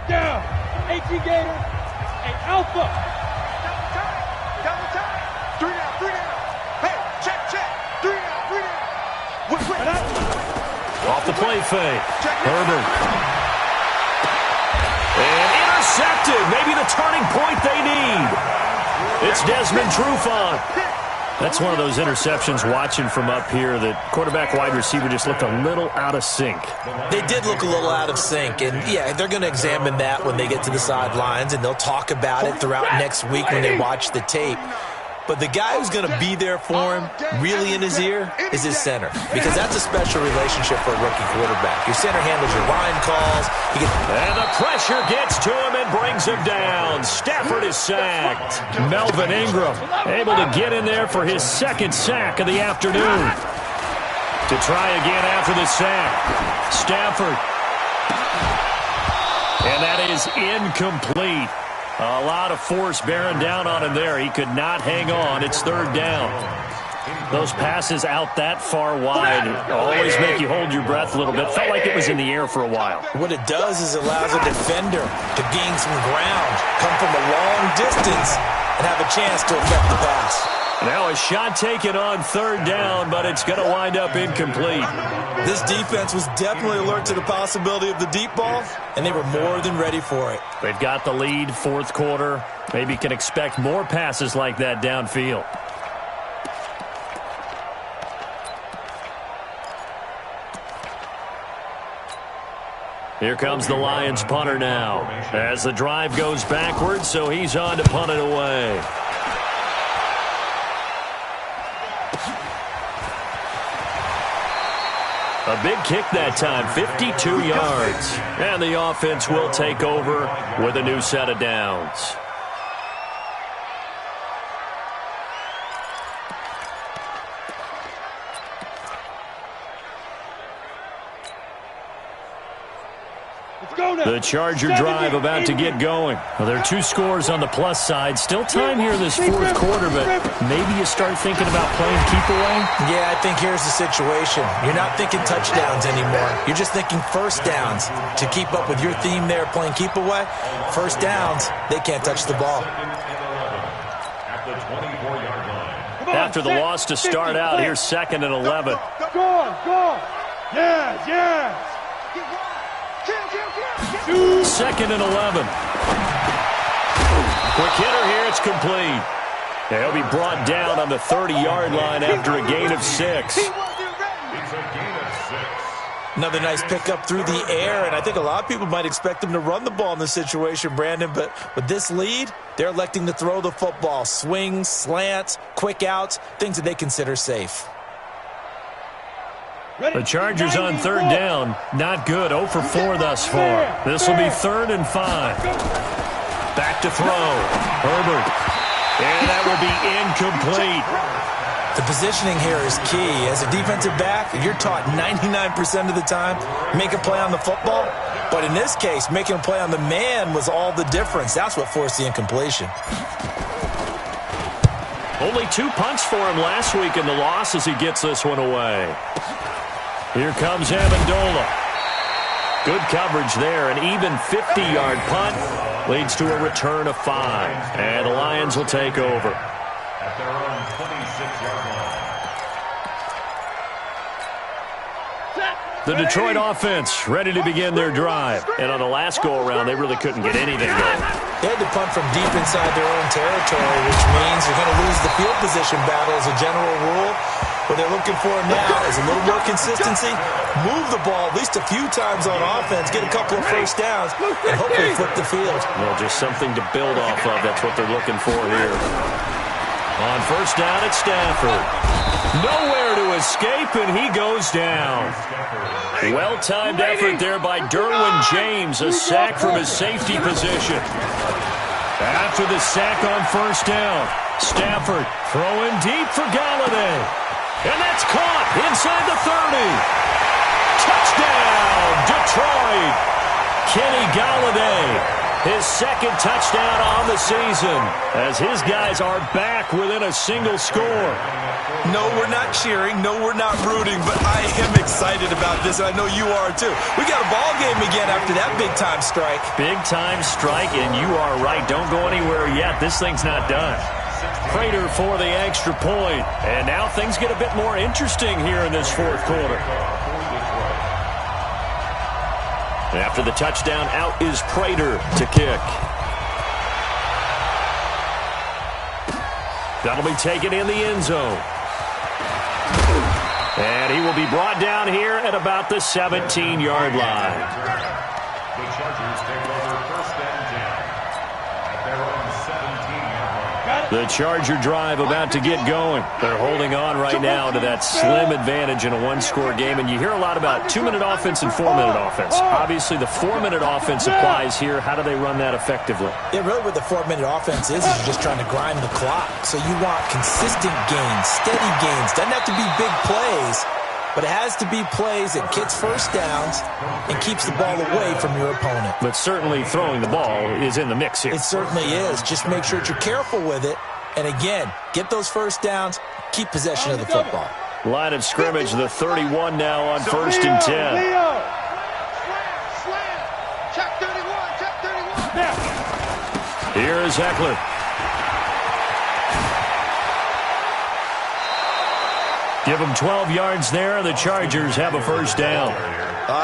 S1: Down. HE Gator. A Alpha.
S2: Double time. 3 down. Hey, check. 3 down. Wait.
S3: Off the play fake. Herbert. And intercepted. Maybe the turning point they need. It's Desmond Trufant. That's one of those interceptions watching from up here that quarterback wide receiver just looked a little out of sync.
S4: They did look a little out of sync, and yeah, they're going to examine that when they get to the sidelines, and they'll talk about it throughout next week when they watch the tape. But the guy who's going to be there for him, really in his ear, is his center. Because that's a special relationship for a rookie quarterback. Your center handles your line calls.
S3: And the pressure gets to him and brings him down. Stafford is sacked. Melvin Ingram able to get in there for his second sack of the afternoon. To try again after the sack. Stafford. And that is incomplete. A lot of force bearing down on him there. He could not hang on. It's third down. Those passes out that far wide always make you hold your breath a little bit. Felt like it was in the air for a while.
S4: What it does is allows a defender to gain some ground, come from a long distance, and have a chance to affect the pass.
S3: Now a shot taken on third down, but it's going to wind up incomplete.
S4: This defense was definitely alert to the possibility of the deep ball, and they were more than ready for it.
S3: They've got the lead, fourth quarter. Maybe can expect more passes like that downfield. Here comes the Lions punter now. As the drive goes backwards, so he's on to punt it away. A big kick that time, 52 yards. And the offense will take over with a new set of downs. The Charger drive about to get going. Well, there are two scores on the plus side. Still time here in this fourth quarter, but maybe you start thinking about playing keep away?
S4: Yeah, I think here's the situation. You're not thinking touchdowns anymore. You're just thinking first downs. To keep up with your theme there, playing keep away, first downs, they can't touch the ball.
S5: At the 24-yard line.
S3: After the loss to start out, here's 2nd and 11.
S1: Go on. Yes.
S3: 2nd and 11. Quick hitter here, it's complete. He'll be brought down on the 30-yard line after a gain of 6.
S5: It's a gain of 6.
S4: Another nice pickup through the air, and I think a lot of people might expect them to run the ball in this situation, Brandon, but with this lead, they're electing to throw the football. Swings, slants, quick outs, things that they consider safe.
S3: The Chargers on third down. Not good. 0 for 4 thus far. This will be 3rd and 5. Back to throw. Herbert. And that will be incomplete.
S4: The positioning here is key. As a defensive back, you're taught 99% of the time, make a play on the football. But in this case, making a play on the man was all the difference. That's what forced the incompletion.
S3: Only 2 punts for him last week in the loss as he gets this one away. Here comes Amendola. Good coverage there. An even 50-yard punt leads to a return of 5. And the Lions will take over.
S5: At their own 26-yard line.
S3: The Detroit offense ready to begin their drive. And on the last go-around, they really couldn't get anything going.
S4: They had to punt from deep inside their own territory, which means they're going to lose the field position battle as a general rule. What they're looking for now is a little more consistency, move the ball at least a few times on offense, get a couple of first downs, and hopefully flip the field.
S3: Well, just something to build off of. That's what they're looking for here. On first down at Stafford. Nowhere to escape, and he goes down. Well-timed effort there by Derwin James, a sack from his safety position. After the sack on first down, Stafford throwing deep for Galladay. And that's caught inside the 30. Touchdown, Detroit. Kenny Galladay, his second touchdown on the season, as his guys are back within a single score.
S4: No, we're not cheering. No, we're not rooting, but I am excited about this, and I know you are too. We got a ball game again after that big-time strike.
S3: Big-time strike, and you are right. Don't go anywhere yet. This thing's not done. Prater for the extra point, and now things get a bit more interesting here in this fourth quarter. After the touchdown, out is Prater to kick. That'll be taken in the end zone. And he will be brought down here at about the 17-yard line.
S5: The Chargers take over first and 10 at their own 17-yard line.
S3: The Charger drive about to get going. They're holding on right now to that slim advantage in a one-score game. And you hear a lot about 2-minute offense and 4-minute offense. Obviously, the 4-minute offense applies here. How do they run that effectively?
S4: Yeah, really what the 4-minute offense is you're just trying to grind the clock. So you want consistent gains, steady gains. Doesn't have to be big plays, but it has to be plays that gets first downs and keeps the ball away from your opponent.
S3: But certainly throwing the ball is in the mix here.
S4: It certainly is. Just make sure that you're careful with it. And again, get those first downs, keep possession of the football.
S3: Line of scrimmage, the 31 now on first and 10.
S2: Slam. Check 31. Check 31.
S3: Here is Eckler. Give him 12 yards there. The Chargers have a first down.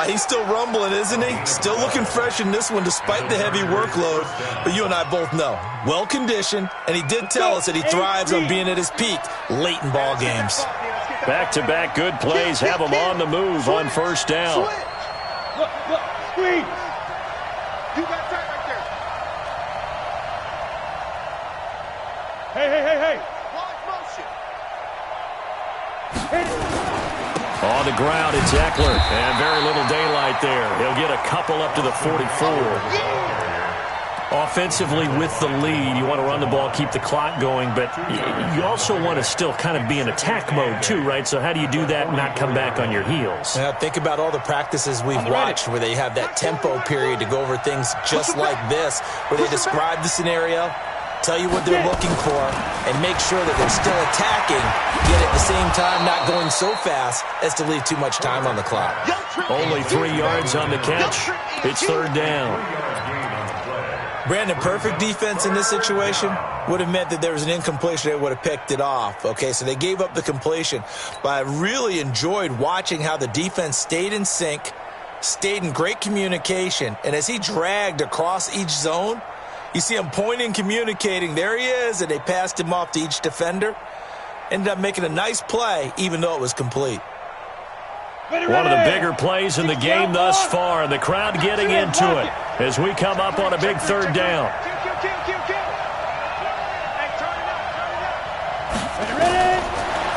S4: He's still rumbling, isn't he? Still looking fresh in this one despite the heavy workload. But you and I both know, well-conditioned, and he did tell us that he thrives on being at his peak late in ball games.
S3: Back-to-back good plays have him on the move on first down.
S2: Look, squeeze. You got time right there. Hey. Wide motion.
S1: Hit it.
S3: On the ground, it's Eckler, and very little daylight there. He'll get a couple up to the 44. Offensively with the lead, you want to run the ball, keep the clock going, but you also want to still kind of be in attack mode too, right? So how do you do that and not come back on your heels?
S4: Now, think about all the practices we've watched where they have that tempo period to go over things just like this, where they describe the scenario, tell you what they're looking for, and make sure that they're still attacking, yet at the same time not going so fast as to leave too much time on the clock.
S3: Only 3 yards on the catch. It's third down.
S4: Brandon, perfect defense in this situation would have meant that there was an incompletion. They would have picked it off. Okay, so they gave up the completion. But I really enjoyed watching how the defense stayed in sync, stayed in great communication, and as he dragged across each zone, you see him pointing, communicating. There he is, and they passed him off to each defender. Ended up making a nice play, even though it was complete.
S3: One of the bigger plays in the game thus far. The crowd getting into it as we come up on a big third down.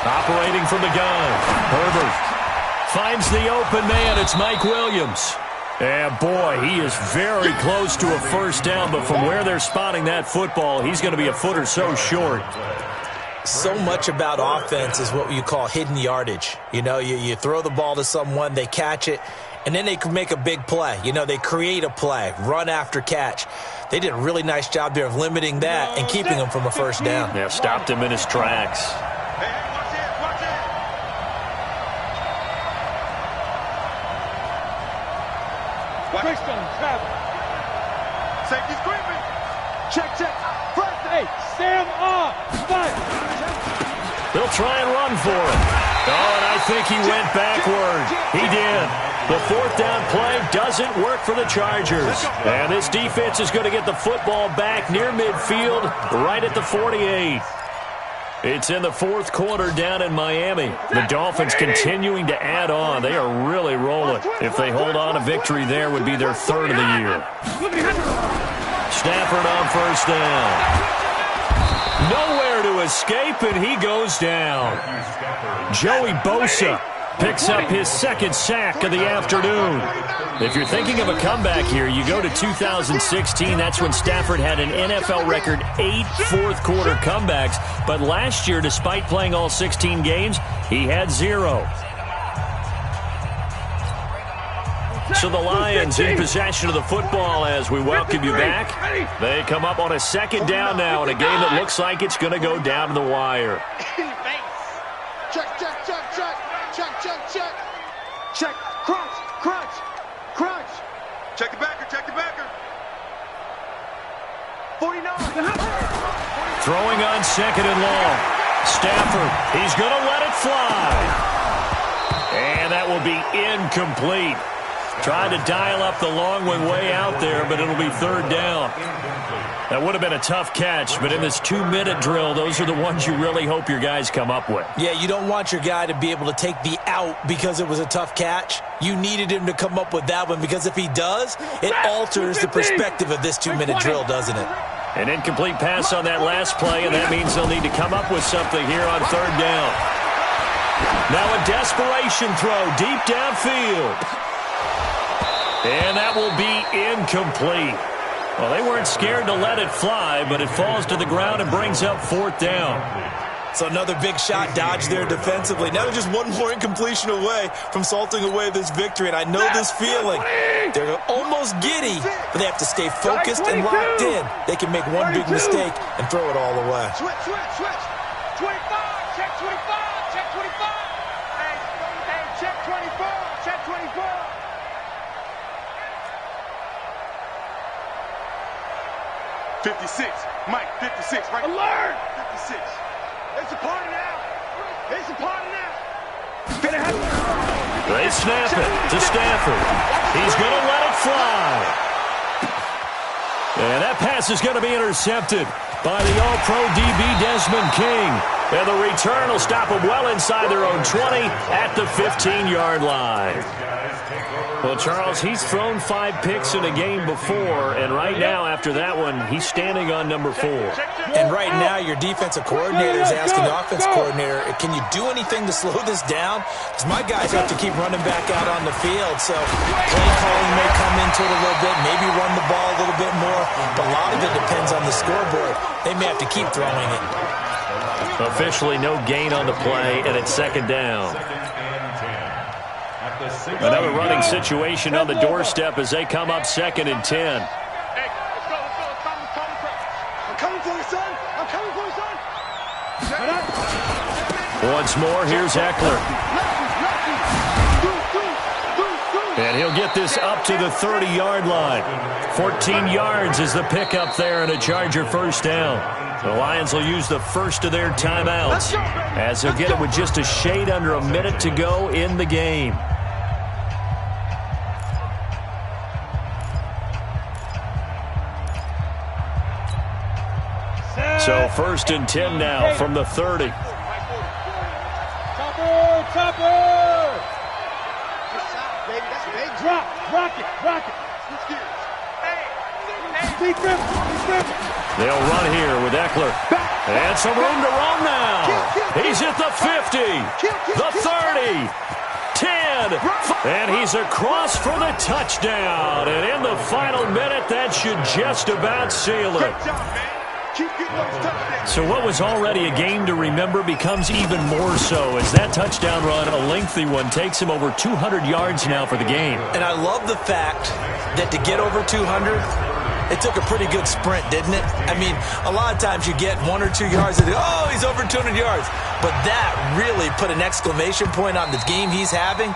S3: Operating from the gun. Herbert finds the open man. It's Mike Williams. And, boy, he is very close to a first down, but from where they're spotting that football, he's going to be a foot or so short.
S4: So much about offense is what you call hidden yardage. You know, you throw the ball to someone, they catch it, and then they can make a big play. You know, they create a play, run after catch. They did a really nice job there of limiting that and keeping him from a first down.
S3: Yeah, stopped him in his tracks.
S1: Christian travel.
S2: Safety's creeping. Check. First.
S1: Hey, Sam off. Fire.
S3: They'll try and run for it. Oh, and I think he went backward. He did. The fourth down play doesn't work for the Chargers. And this defense is going to get the football back near midfield, right at the 48. It's in the fourth quarter down in Miami. The Dolphins continuing to add on. They are really rolling. If they hold on, a victory there would be their third of the year. Stafford on first down. Nowhere to escape, and he goes down. Joey Bosa picks up his second sack of the afternoon. If you're thinking of a comeback here, you go to 2016. That's when Stafford had an NFL record 8 fourth-quarter comebacks. But last year, despite playing all 16 games, he had 0. So the Lions in possession of the football as we welcome you back. They come up on a second down now in a game that looks like it's going to go down to the wire.
S2: Check, check, check, check. Check, check, check. Check. Crunch, crunch, crunch. Check the backer, check the backer. 49.
S3: Throwing on second and long. Stafford, he's going to let it fly. And that will be incomplete. Trying to dial up the long one way out there, but it'll be third down. That would have been a tough catch, but in this 2-minute drill, those are the ones you really hope your guys come up with.
S4: Yeah, you don't want your guy to be able to take the out because it was a tough catch. You needed him to come up with that one because if he does, it alters the perspective of this 2-minute drill, doesn't it?
S3: An incomplete pass on that last play, and that means they'll need to come up with something here on third down. Now a desperation throw deep downfield. And that will be incomplete. Well, they weren't scared to let it fly, but it falls to the ground and brings up fourth down.
S4: So another big shot dodged there defensively. Now just one more incompletion away from salting away this victory, and I know this feeling. They're almost giddy, but they have to stay focused and locked in. They can make one big mistake and throw it all away.
S2: Switch, switch, switch. 25, check 25, check 25. Hey, check 24, check 24. 56, Mike, 56, right? Alert! 56. It's a party now. It's a party now.
S3: They snap it to Stafford. He's going to let it fly. And that pass is going to be intercepted by the All-Pro DB Desmond King. And the return will stop them well inside their own 20 at the 15-yard line. Well, Charles, he's thrown 5 picks in a game before, and right now, after that one, he's standing on number 4.
S4: And right now, your defensive coordinator is asking the offense coordinator, can you do anything to slow this down? Because my guys have to keep running back out on the field, so play calling may come into it a little bit, maybe run the ball a little bit more, but a lot of it depends on the scoreboard. They may have to keep throwing it.
S3: Officially no gain on the play, and it's second down. Another running situation on the doorstep as they come up second and 10.
S2: Hey, let's go, let's go. I'm coming for you, son. I'm coming for you, son.
S3: Once more, here's Eckler. And he'll get this up to the 30-yard line. 14 yards is the pickup there and a Charger first down. The Lions will use the first of their timeouts as they'll get it with just a shade under a minute to go in the game. So first and 10 now from the 30.
S2: Chopper! Baby, that's big. Drop, rock it.
S3: They'll run here with Eckler. And some room to roam now. He's at the 50, the 30, 10, and he's across for the touchdown. And in the final minute, that should just about seal it. So what was already a game to remember becomes even more so as that touchdown run, a lengthy one, takes him over 200 yards now for the game.
S4: And I love the fact that to get over 200, it took a pretty good sprint, didn't it? I mean, a lot of times you get 1 or 2 yards and oh, he's over 200 yards. But that really put an exclamation point on the game he's having.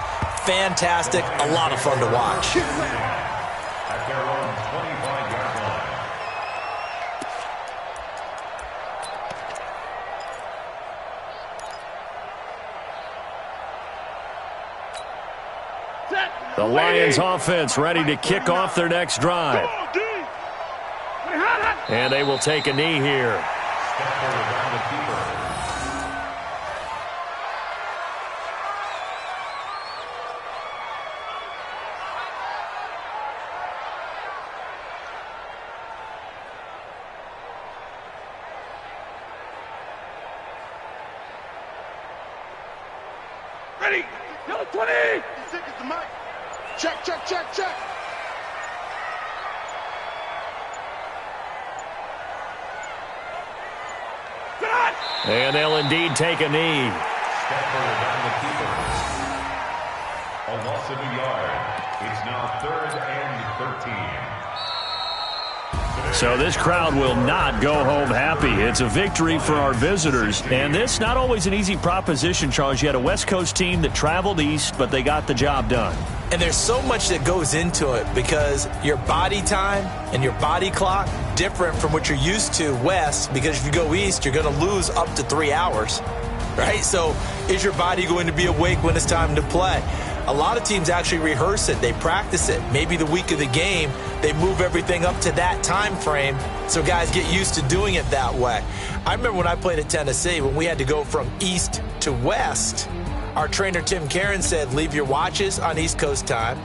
S4: Fantastic. A lot of fun to watch.
S5: At their own 25-yard line.
S3: The Lions offense ready to kick off their next drive. And they will take a knee here.
S2: Ready.
S1: Yellow 20.
S2: Seconds to Mike. Check, check, check, check.
S3: And they'll indeed take a knee.
S5: Stafford on the keeper. A loss of a yard. It's now 3rd and 13.
S3: So this crowd will not go home happy. It's a victory for our visitors. And this not always an easy proposition, Charles. You had a West Coast team that traveled east, but they got the job done.
S4: And there's so much that goes into it because your body time and your body clock different from what you're used to west, because if you go east, you're going to lose up to 3 hours, right? So is your body going to be awake when it's time to play? A lot of teams actually rehearse it. They practice it. Maybe the week of the game, they move everything up to that time frame so guys get used to doing it that way. I remember when I played at Tennessee, when we had to go from east to west, our trainer, Tim Karen, said, leave your watches on East Coast time.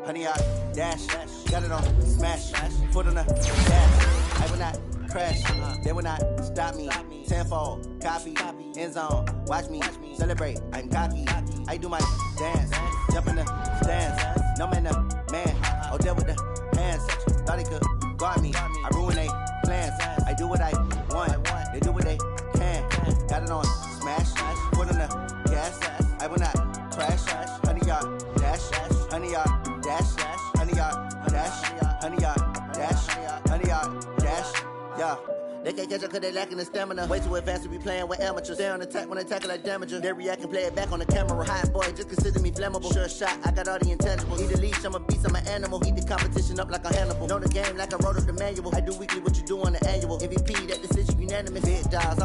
S6: Honey, I dash, got it on smash, foot on the dash. I will not crash, they will not stop me. Tenfold, copy, end zone, watch me celebrate. I'm cocky, I do my dance, jump in the stands. No man, man, oh there with the hands. Thought he could guard me, I ruin they plans. I do what I want, they do what they can. Got it on smash, foot on the gas. I will not crash, honey, y'all dash, honey, y'all dash, honey, y'all dash, honey, y'all dash, honey, y'all dash, yeah. They can't catch up cause they lacking the stamina. Way too advanced to be playing with amateurs. Stay on attack when they tackle like damager. They react and play it back on the camera. Hot boy, just consider me flammable. Sure shot, I got all the intangibles. Need a leash, I'm a beast, I'm an animal. Eat the competition up like a Hannibal. Know the game like I wrote up the manual. I do weekly what you do on the annual. MVP, that decision unanimous. Big dogs,